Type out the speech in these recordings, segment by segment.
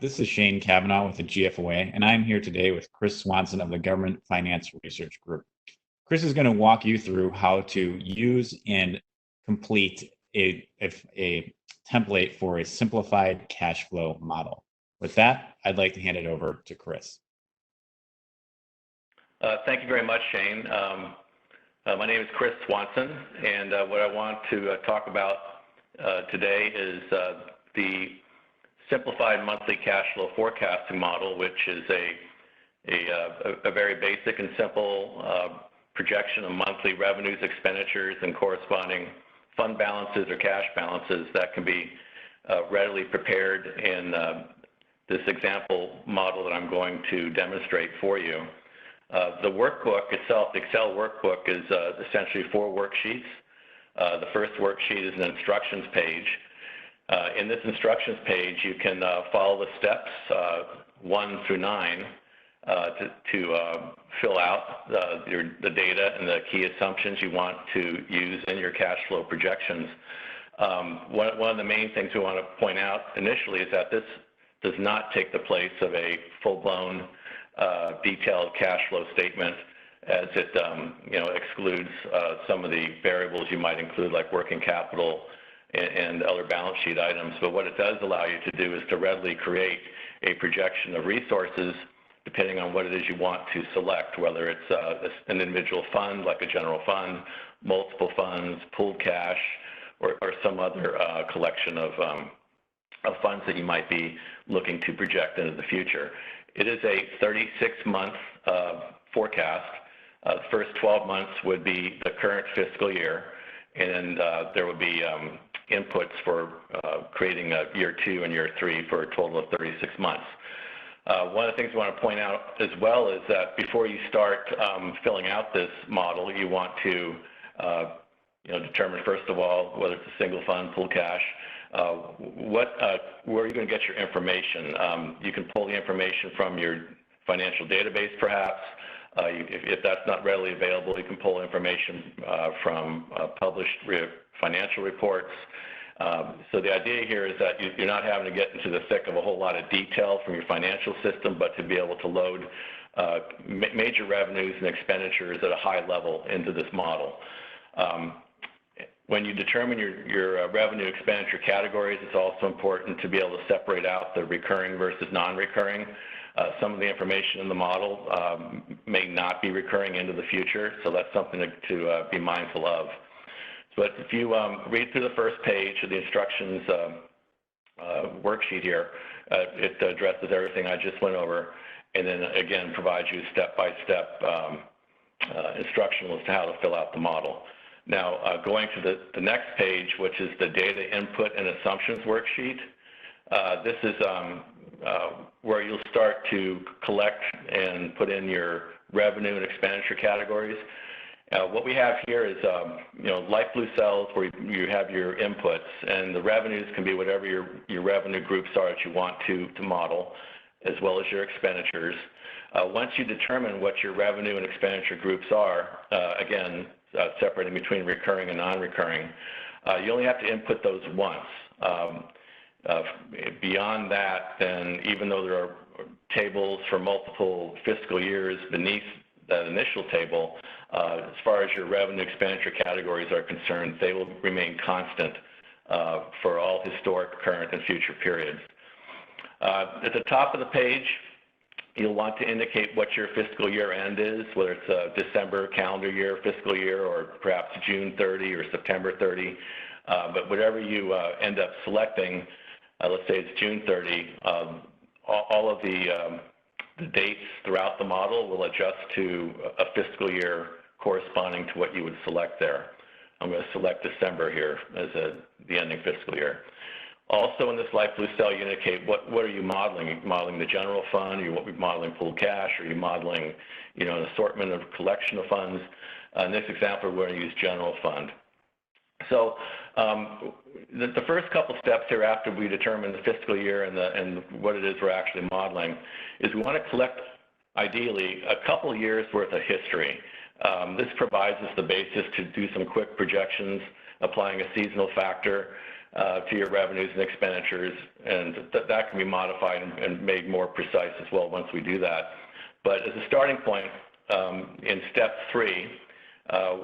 this is Shane Kavanaugh with the GFOA, and I'm here today with Chris Swanson of the Government Finance Research Group. Chris is going to walk you through how to use and complete a template for a simplified cash flow model. With that, I'd like to hand it over to Chris. Thank you very much, Shane. My name is Chris Swanson, and what I want to talk about today is the Simplified Monthly Cash Flow Forecasting Model, which is a very basic and simple projection of monthly revenues, expenditures, and corresponding fund balances or cash balances that can be readily prepared in this example model that I'm going to demonstrate for you. The workbook itself, the Excel workbook, is essentially 4 worksheets. The first worksheet is an instructions page. In this instructions page, you can follow the steps 1 through 9 to fill out the data and the key assumptions you want to use in your cash flow projections. One of the main things we want to point out initially is that this does not take the place of a full-blown detailed cash flow statement, as it excludes some of the variables you might include, like working capital and other balance sheet items. But what it does allow you to do is to readily create a projection of resources depending on what it is you want to select, whether it's an individual fund like a general fund, multiple funds, pooled cash, or some other collection of funds that you might be looking to project into the future. It is a 36-month forecast. The first 12 months would be the current fiscal year, and there would be inputs for creating year 2 and year 3 for a total of 36 months. One of the things I want to point out as well is that before you start filling out this model, you want to determine, first of all, whether it's a single fund, pool cash, where are you going to get your information? You can pull the information from your financial database, perhaps. If that's not readily available, you can pull information from published financial reports. So the idea here is that you're not having to get into the thick of a whole lot of detail from your financial system, but to be able to load major revenues and expenditures at a high level into this model. When you determine your revenue expenditure categories, it's also important to be able to separate out the recurring versus non-recurring. Some of the information in the model may not be recurring into the future, so that's something to be mindful of. But if you read through the first page of the instructions worksheet here, it addresses everything I just went over, and then again provides you step-by-step instruction as to how to fill out the model. Now, going to the next page, which is the data input and assumptions worksheet, this is where you'll start to collect and put in your revenue and expenditure categories. What we have here is light blue cells where you have your inputs, and the revenues can be whatever your revenue groups are that you want to model, as well as your expenditures. Once you determine what your revenue and expenditure groups are, again, separating between recurring and non-recurring, you only have to input those once. Beyond that, then, even though there are tables for multiple fiscal years beneath that initial table, as far as your revenue expenditure categories are concerned, they will remain constant for all historic, current, and future periods. At the top of the page, you'll want to indicate what your fiscal year end is, whether it's a December calendar year, fiscal year, or perhaps June 30 or September 30. But whatever you end up selecting, let's say it's June 30, all of the dates throughout the model will adjust to a fiscal year corresponding to what you would select there. I'm going to select December here as the ending fiscal year. Also in this light blue cell, you indicate what are you modeling? Are you modeling the general fund? Are you modeling pooled cash? Are you modeling an assortment of collection of funds? In this example, we're going to use general fund. So the first couple steps here after we determine the fiscal year and what it is we're actually modeling is we want to collect, ideally, a couple years worth of history. This provides us the basis to do some quick projections, applying a seasonal factor. to your revenues and expenditures, and that can be modified and made more precise as well once we do that. But as a starting point, in step 3,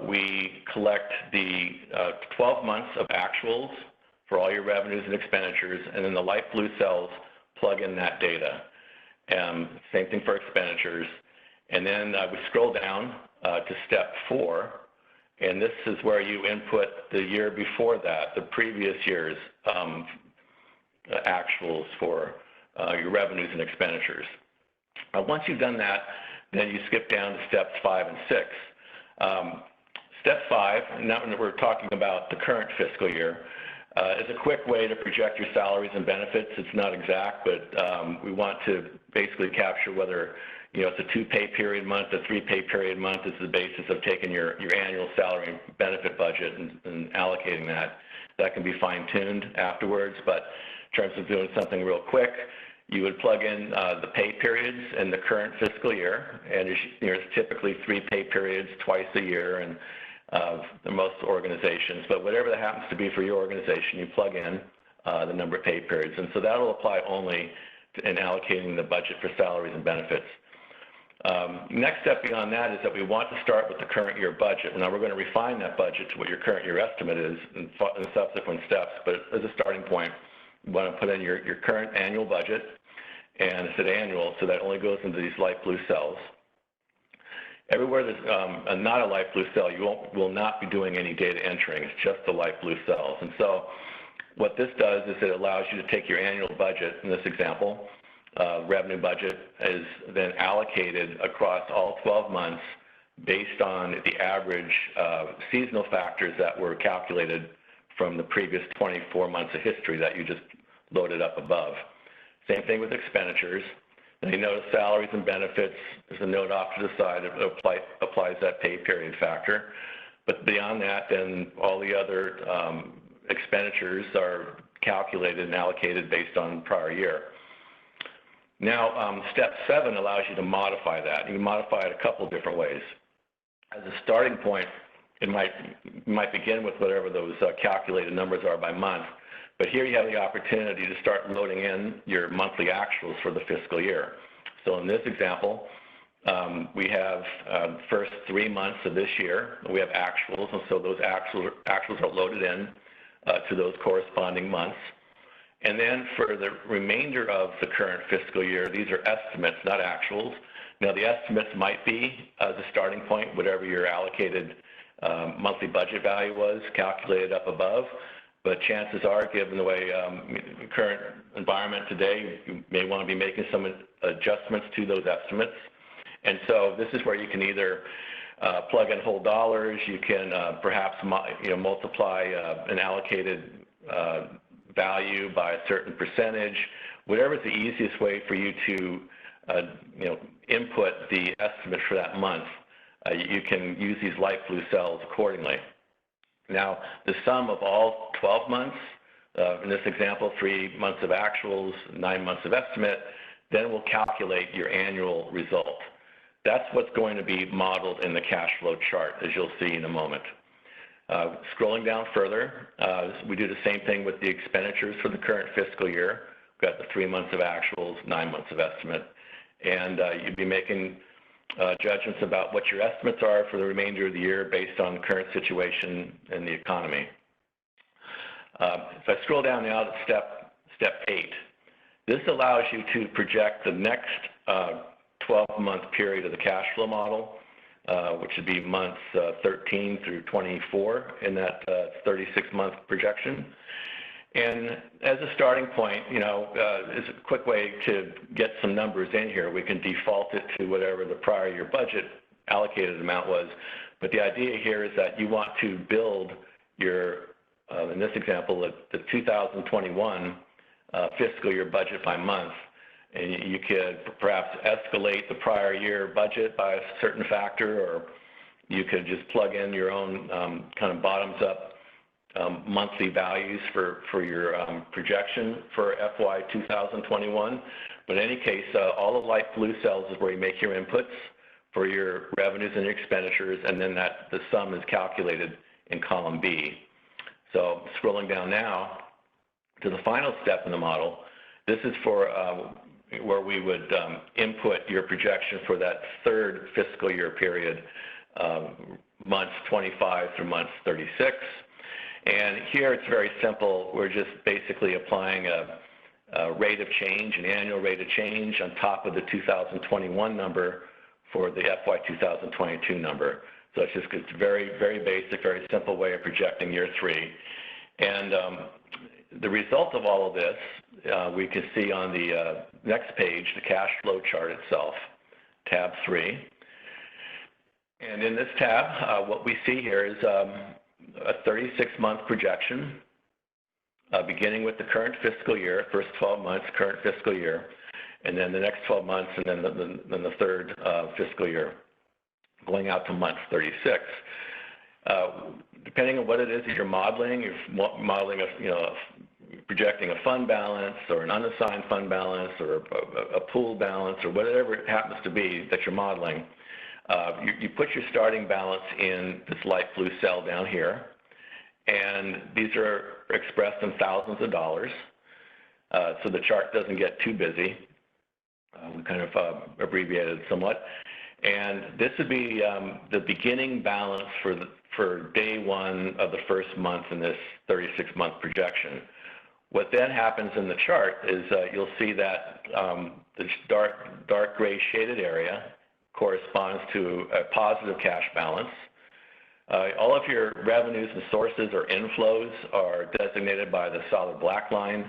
we collect the 12 months of actuals for all your revenues and expenditures, and then the light blue cells plug in that data. Same thing for expenditures. And then we scroll down to step 4, and this is where you input the year before that, the previous year's actuals for your revenues and expenditures. Once you've done that, then you skip down to steps 5 and 6. Step 5, now we're talking about the current fiscal year, is a quick way to project your salaries and benefits. It's not exact, but we want to basically capture whether it's a 2-pay period month, a 3-pay period month. Is the basis of taking your annual salary and benefit budget and allocating that. That can be fine-tuned afterwards, but in terms of doing something real quick, you would plug in the pay periods in the current fiscal year, and there's typically 3 pay periods twice a year, and most organizations, but whatever that happens to be for your organization, you plug in the number of pay periods, and so that will apply only in allocating the budget for salaries and benefits. Next step beyond that is that we want to start with the current year budget. Now we're going to refine that budget to what your current year estimate is in subsequent steps, but as a starting point, you want to put in your current annual budget, and it's an annual, so that only goes into these light blue cells. Everywhere there's not a light blue cell, you will not be doing any data entering. It's just the light blue cells. And so what this does is it allows you to take your annual budget, in this example, revenue budget is then allocated across all 12 months based on the average seasonal factors that were calculated from the previous 24 months of history that you just loaded up above. Same thing with expenditures. And you notice salaries and benefits, there's a note off to the side that applies that pay period factor. But beyond that, then all the other expenditures are calculated and allocated based on prior year. Now, step 7 allows you to modify that. You can modify it a couple of different ways. As a starting point, it might begin with whatever those calculated numbers are by month. But here you have the opportunity to start loading in your monthly actuals for the fiscal year. So in this example, we have first 3 months of this year, we have actuals, and so those actuals are loaded in to those corresponding months. And then for the remainder of the current fiscal year, these are estimates, not actuals. Now the estimates might be, as a starting point, whatever your allocated monthly budget value was calculated up above. But chances are, given the way the current environment today, you may want to be making some adjustments to those estimates. And so this is where you can either plug in whole dollars, you can perhaps multiply an allocated value by a certain percentage, whatever is the easiest way for you to input the estimate for that month. You can use these light blue cells accordingly. Now, the sum of all 12 months, in this example, 3 months of actuals, 9 months of estimate, then we'll calculate your annual result. That's what's going to be modeled in the cash flow chart, as you'll see in a moment. Scrolling down further, we do the same thing with the expenditures for the current fiscal year. We've got the 3 months of actuals, 9 months of estimate, and you'd be making judgments about what your estimates are for the remainder of the year based on the current situation in the economy. If I scroll down now to step 8, this allows you to project the next 12-month period of the cash flow model, which would be months 13 through 24 in that 36-month projection. And as a starting point, is a quick way to get some numbers in here. We can default it to whatever the prior year budget allocated amount was. But the idea here is that you want to build your, in this example, the 2021 fiscal year budget by month. And you could perhaps escalate the prior year budget by a certain factor, or you could just plug in your own kind of bottoms-up monthly values for your projection for FY 2021. But in any case, all the light blue cells is where you make your inputs for your revenues and your expenditures, and then the sum is calculated in column B. So scrolling down now, to the final step in the model. This is for where we would input your projection for that third fiscal year period, months 25 through months 36. And here it's very simple. We're just basically applying a rate of change, an annual rate of change on top of the 2021 number for the FY 2022 number. So it's very, very basic, very simple way of projecting year 3. And the result of all of this, we can see on the next page, the cash flow chart itself, tab 3. And in this tab, what we see here is a 36-month projection, beginning with the current fiscal year, first 12 months, current fiscal year, and then the next 12 months, and then the third fiscal year, going out to month 36. Depending on what it is that you're modeling, modeling projecting a fund balance or an unassigned fund balance or a pool balance or whatever it happens to be that you're modeling, you put your starting balance in this light blue cell down here, and these are expressed in thousands of dollars, so the chart doesn't get too busy. We kind of abbreviated somewhat. And this would be the beginning balance for day 1 of the first month in this 36-month projection. What then happens in the chart is you'll see that the dark gray shaded area corresponds to a positive cash balance. All of your revenues and sources or inflows are designated by the solid black line.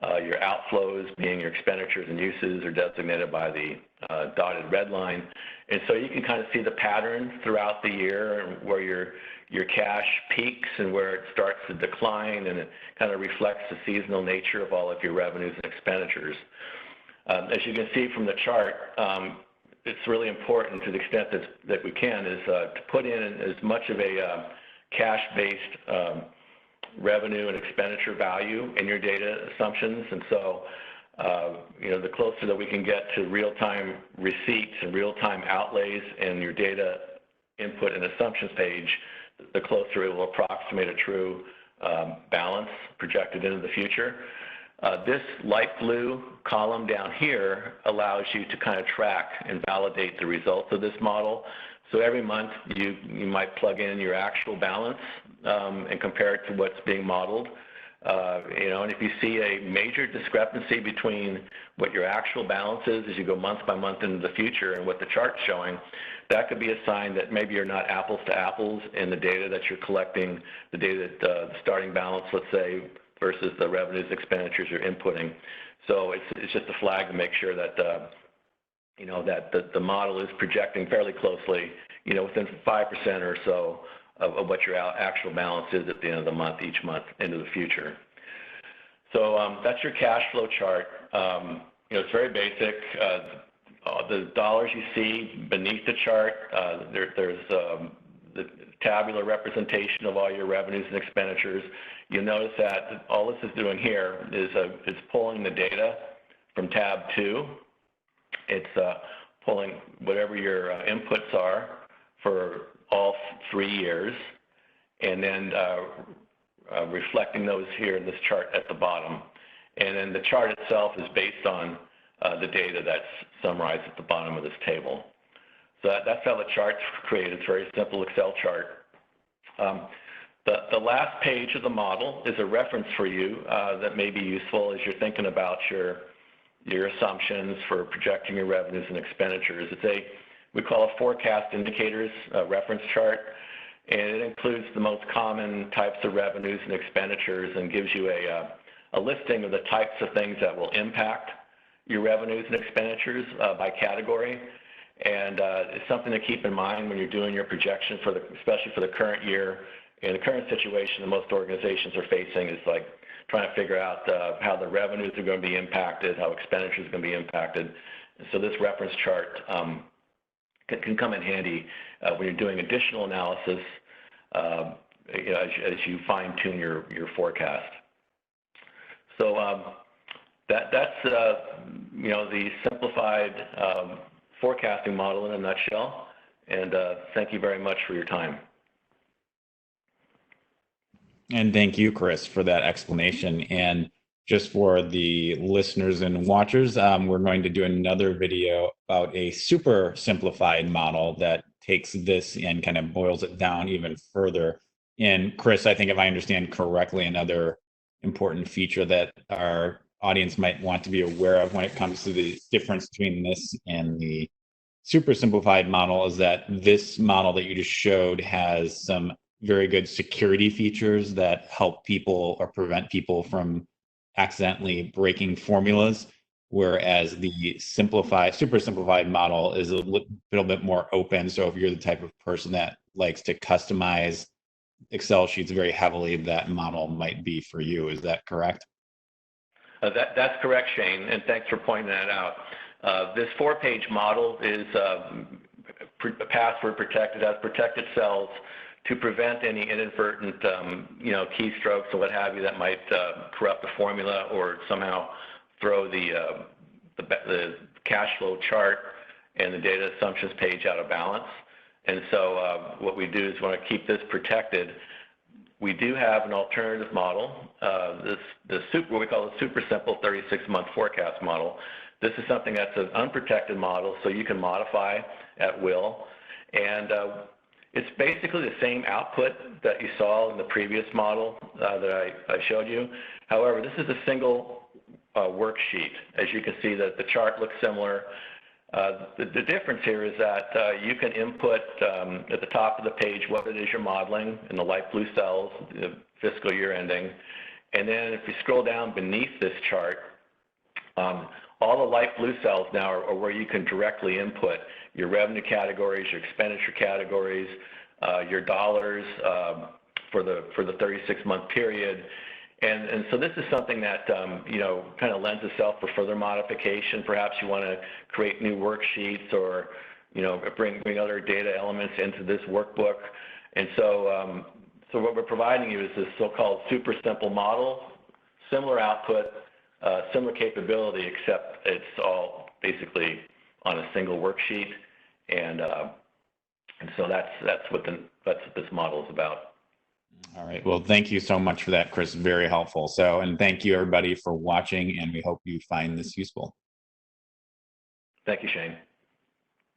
Your outflows, being your expenditures and uses, are designated by the dotted red line. And so you can kind of see the pattern throughout the year and where your cash peaks and where it starts to decline, and it kind of reflects the seasonal nature of all of your revenues and expenditures. As you can see from the chart, it's really important, to the extent that we can, is to put in as much of a cash-based revenue and expenditure value in your data assumptions. And so, the closer that we can get to real-time receipts and real-time outlays in your data input and assumptions page, the closer it will approximate a true balance projected into the future. This light blue column down here allows you to kind of track and validate the results of this model. So every month you might plug in your actual balance and compare it to what's being modeled. And if you see a major discrepancy between what your actual balance is as you go month by month into the future and what the chart's showing, that could be a sign that maybe you're not apples to apples in the data that you're collecting, the data that the starting balance, let's say, versus the revenues, expenditures you're inputting. So it's just a flag to make sure that that the model is projecting fairly closely, within 5% or so of what your actual balance is at the end of the month, each month into the future. So that's your cash flow chart. It's very basic. The dollars you see beneath the chart, there's the tabular representation of all your revenues and expenditures. You'll notice that all this is doing here is pulling the data from tab 2. It's pulling whatever your inputs are for all 3 years, and then reflecting those here in this chart at the bottom. And then the chart itself is based on the data that's summarized at the bottom of this table. So that's how the chart's created. It's a very simple Excel chart. The last page of the model is a reference for you that may be useful as you're thinking about your assumptions for projecting your revenues and expenditures. We call it forecast indicators reference chart, and it includes the most common types of revenues and expenditures and gives you a listing of the types of things that will impact your revenues and expenditures by category. And it's something to keep in mind when you're doing your projection, especially for the current year. In the current situation that most organizations are facing is like trying to figure out how the revenues are going to be impacted, how expenditures are going to be impacted. And so this reference chart can come in handy when you're doing additional analysis as you fine-tune your forecast. So that's the simplified forecasting model in a nutshell. And thank you very much for your time. And thank you, Chris, for that explanation. And just for the listeners and watchers, we're going to do another video about a super simplified model that takes this and kind of boils it down even further. And Chris, I think if I understand correctly, another important feature that our audience might want to be aware of when it comes to the difference between this and the super simplified model is that this model that you just showed has some very good security features that help people or prevent people from accidentally breaking formulas, whereas the super simplified model is a little bit more open. So if you're the type of person that likes to customize Excel sheets very heavily, that model might be for you. Is that correct? That's correct, Shane, and thanks for pointing that out. This 4-page model is password protected, has protected cells to prevent any inadvertent, keystrokes or what have you that might corrupt the formula or somehow throw the cash flow chart and the data assumptions page out of balance. And so what we do is want to keep this protected. We do have an alternative model, what we call the super simple 36-month forecast model. This is something that's an unprotected model, so you can modify at will. And it's basically the same output that you saw in the previous model that I showed you. However, this is a single worksheet. As you can see, that the chart looks similar. The difference here is that you can input at the top of the page what it is you're modeling in the light blue cells, the fiscal year ending. And then if you scroll down beneath this chart, all the light blue cells now are where you can directly input your revenue categories, your expenditure categories, your dollars for the 36-month period. And so this is something that, kind of lends itself for further modification. Perhaps you want to create new worksheets or, bring other data elements into this workbook. And so, so what we're providing you is this so-called super simple model, similar output, similar capability, except it's all basically on a single worksheet. And so that's what this model is about. All right. Well, thank you so much for that, Chris. Very helpful. So, and thank you everybody for watching, and we hope you find this useful. Thank you, Shane.